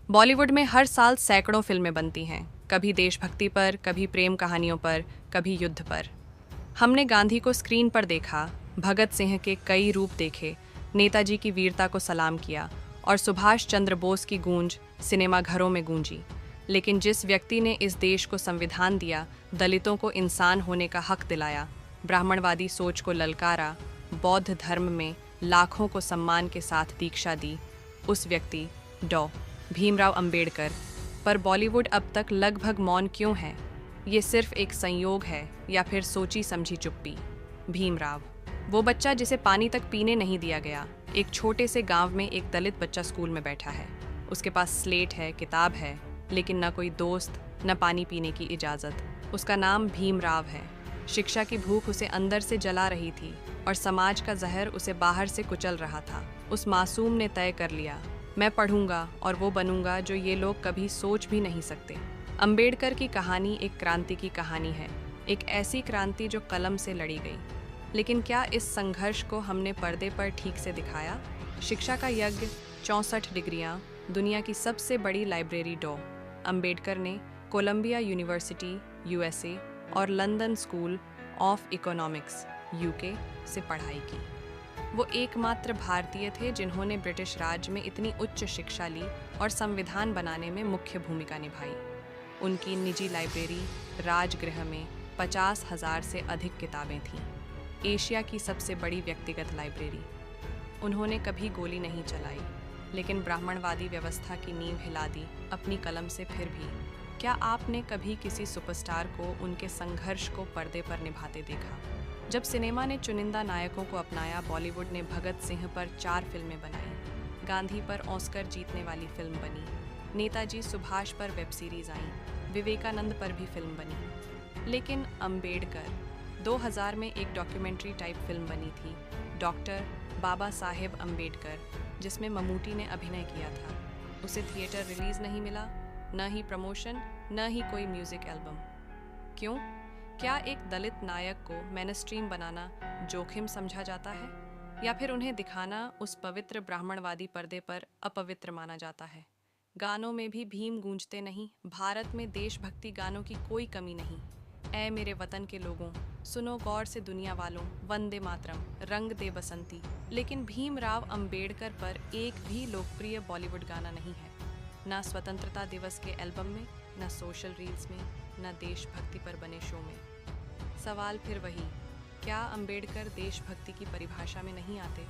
बॉलीवुड में हर साल सैकड़ों फिल्में बनती हैं, कभी देशभक्ति पर, कभी प्रेम कहानियों पर, कभी युद्ध पर। हमने गांधी को स्क्रीन पर देखा, भगत सिंह के कई रूप देखे, नेताजी की वीरता को सलाम किया और सुभाष चंद्र बोस की गूंज सिनेमा घरों में गूंजी। लेकिन जिस व्यक्ति ने इस देश को संविधान दिया, दलितों को इंसान होने का हक दिलाया, ब्राह्मणवादी सोच को ललकारा, बौद्ध धर्म में लाखों को सम्मान के साथ दीक्षा दी, उस व्यक्ति डॉ भीमराव अंबेडकर पर बॉलीवुड अब तक लगभग मौन क्यों है? ये सिर्फ एक संयोग है या फिर सोची समझी चुप्पी? भीमराव, वो बच्चा जिसे पानी तक पीने नहीं दिया गया। एक छोटे से गांव में एक दलित बच्चा स्कूल में बैठा है। उसके पास स्लेट है, किताब है, लेकिन न कोई दोस्त, न पानी पीने की इजाज़त। उसका नाम भीमराव है। शिक्षा की भूख उसे अंदर से जला रही थी और समाज का जहर उसे बाहर से कुचल रहा था। उस मासूम ने तय कर लिया, मैं पढ़ूंगा और वो बनूंगा जो ये लोग कभी सोच भी नहीं सकते। अंबेडकर की कहानी एक क्रांति की कहानी है, एक ऐसी क्रांति जो कलम से लड़ी गई। लेकिन क्या इस संघर्ष को हमने पर्दे पर ठीक से दिखाया? शिक्षा का यज्ञ, 64 डिग्रियां, दुनिया की सबसे बड़ी लाइब्रेरी डॉ अंबेडकर ने कोलंबिया यूनिवर्सिटी यूएसए और London school of economics UK से पढ़ाई की। वो एकमात्र भारतीय थे जिन्होंने ब्रिटिश राज में इतनी उच्च शिक्षा ली और संविधान बनाने में मुख्य भूमिका निभाई। उनकी निजी लाइब्रेरी राजगृह में 50,000 से अधिक किताबें थीं, एशिया की सबसे बड़ी व्यक्तिगत लाइब्रेरी। उन्होंने कभी गोली नहीं चलाई, लेकिन ब्राह्मणवादी व्यवस्था की नींव हिला दी अपनी कलम से। फिर भी क्या आपने कभी किसी सुपरस्टार को उनके संघर्ष को पर्दे पर निभाते देखा? जब सिनेमा ने चुनिंदा नायकों को अपनाया, बॉलीवुड ने भगत सिंह पर 4 फिल्में बनाई, गांधी पर ऑस्कर जीतने वाली फिल्म बनी, नेताजी सुभाष पर वेब सीरीज आई, विवेकानंद पर भी फिल्म बनी। लेकिन अंबेडकर, 2000 में एक डॉक्यूमेंट्री टाइप फिल्म बनी थी, डॉक्टर बाबा साहेब अंबेडकर, जिसमें ममूटी ने अभिनय किया था। उसे थिएटर रिलीज नहीं मिला, न ही प्रमोशन, न ही कोई म्यूजिक एल्बम। क्यों? क्या एक दलित नायक को मेनस्ट्रीम बनाना जोखिम समझा जाता है, या फिर उन्हें दिखाना उस पवित्र ब्राह्मणवादी पर्दे पर अपवित्र माना जाता है? गानों में भी भीम गूंजते नहीं, भारत में देशभक्ति गानों की कोई कमी नहीं। ऐ मेरे वतन के लोगों, सुनो गौर से दुनिया वालों, वंदे मातरम, रंग दे बसंती। लेकिन भीमराव अंबेडकर पर एक भी लोकप्रिय बॉलीवुड गाना नहीं है, ना स्वतंत्रता दिवस के एल्बम में, ना सोशल रील्स में, ना देशभक्ति पर बने शो में। सवाल फिर वही, क्या अंबेडकर देशभक्ति की परिभाषा में नहीं आते?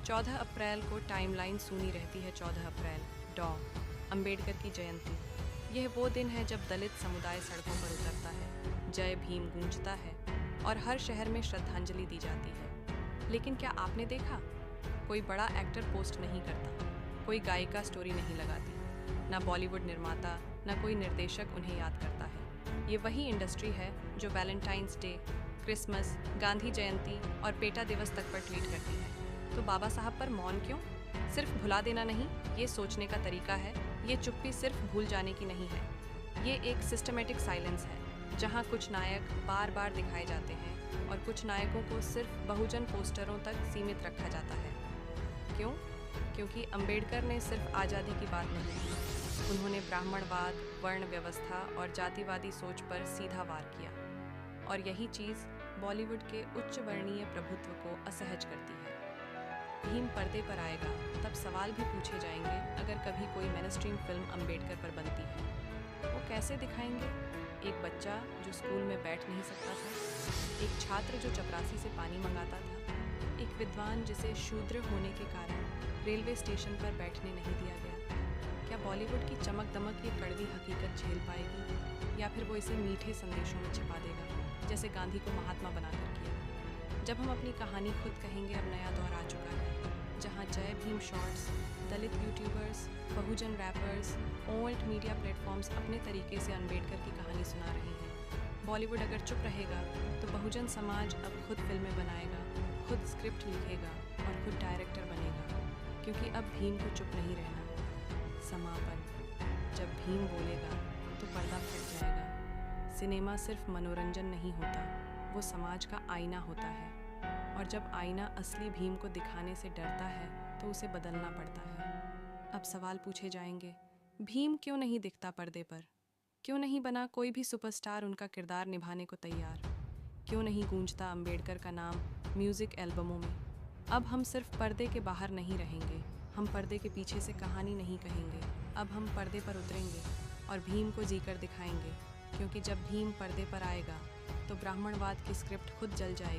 14 अप्रैल को टाइमलाइन सूनी रहती है। 14 अप्रैल, डॉ अंबेडकर की जयंती। यह वो दिन है जब दलित समुदाय सड़कों पर उतरता है, जय भीम गूंजता है और हर शहर में श्रद्धांजलि दी जाती है। लेकिन क्या आपने देखा? कोई बड़ा एक्टर पोस्ट नहीं करता, कोई गायिका स्टोरी नहीं लगाती, ना बॉलीवुड निर्माता, ना कोई निर्देशक उन्हें याद करता है। ये वही इंडस्ट्री है जो वैलेंटाइंस डे, क्रिसमस, गांधी जयंती और पेटा दिवस तक पर ट्वीट करती है। तो बाबा साहब पर मौन क्यों? सिर्फ भुला देना नहीं, ये सोचने का तरीका है। ये चुप्पी सिर्फ भूल जाने की नहीं है, ये एक सिस्टमेटिक साइलेंस है, जहाँ कुछ नायक बार बार दिखाए जाते हैं और कुछ नायकों को सिर्फ बहुजन पोस्टरों तक सीमित रखा जाता है। क्यों? क्योंकि अंबेडकर ने सिर्फ आज़ादी की बात नहीं की, उन्होंने ब्राह्मणवाद, वर्ण व्यवस्था और जातिवादी सोच पर सीधा वार किया। और यही चीज़ बॉलीवुड के उच्च वर्णीय प्रभुत्व को असहज करती है। भीम पर्दे पर आएगा तब सवाल भी पूछे जाएंगे, अगर कभी कोई मेनस्ट्रीम फिल्म अंबेडकर पर बनती है, वो कैसे दिखाएंगे? एक बच्चा जो स्कूल में बैठ नहीं सकता था, एक छात्र जो चपरासी से पानी मंगाता था, एक विद्वान जिसे शूद्र होने के कारण रेलवे स्टेशन पर बैठने नहीं दिया गया। क्या बॉलीवुड की चमक दमक ये कड़वी हकीकत झेल पाएगी, या फिर वो इसे मीठे संदेशों में छिपा देगा, जैसे गांधी को महात्मा बनाकर किया? जब हम अपनी कहानी खुद कहेंगे, अब नया दौर आ चुका है, जहां जय भीम शॉर्ट्स, दलित यूट्यूबर्स, बहुजन रैपर्स, ओल्ड मीडिया प्लेटफॉर्म्स अपने तरीके से अंबेडकर की कहानी सुना रहे हैं। बॉलीवुड अगर चुप रहेगा तो बहुजन समाज अब खुद फिल्में बनाएगा, खुद स्क्रिप्ट लिखेगा और खुद डायरेक्टर बनेगा, क्योंकि अब भीम को चुप नहीं रहना। समापन, जब भीम बोलेगा तो पर्दा फट जाएगा। सिनेमा सिर्फ मनोरंजन नहीं होता, वो समाज का आईना होता है, और जब आईना असली भीम को दिखाने से डरता है तो उसे बदलना पड़ता है। अब सवाल पूछे जाएंगे, भीम क्यों नहीं दिखता पर्दे पर? क्यों नहीं बना कोई भी सुपरस्टार उनका किरदार निभाने को तैयार? क्यों नहीं गूंजता अंबेडकर का नाम म्यूजिक एल्बमों में? अब हम सिर्फ पर्दे के बाहर नहीं रहेंगे, हम पर्दे के पीछे से कहानी नहीं कहेंगे। अब हम पर्दे पर उतरेंगे और भीम को जीकर दिखाएंगे, क्योंकि जब भीम पर्दे पर आएगा तो ब्राह्मणवाद की स्क्रिप्ट खुद जल जाएगी।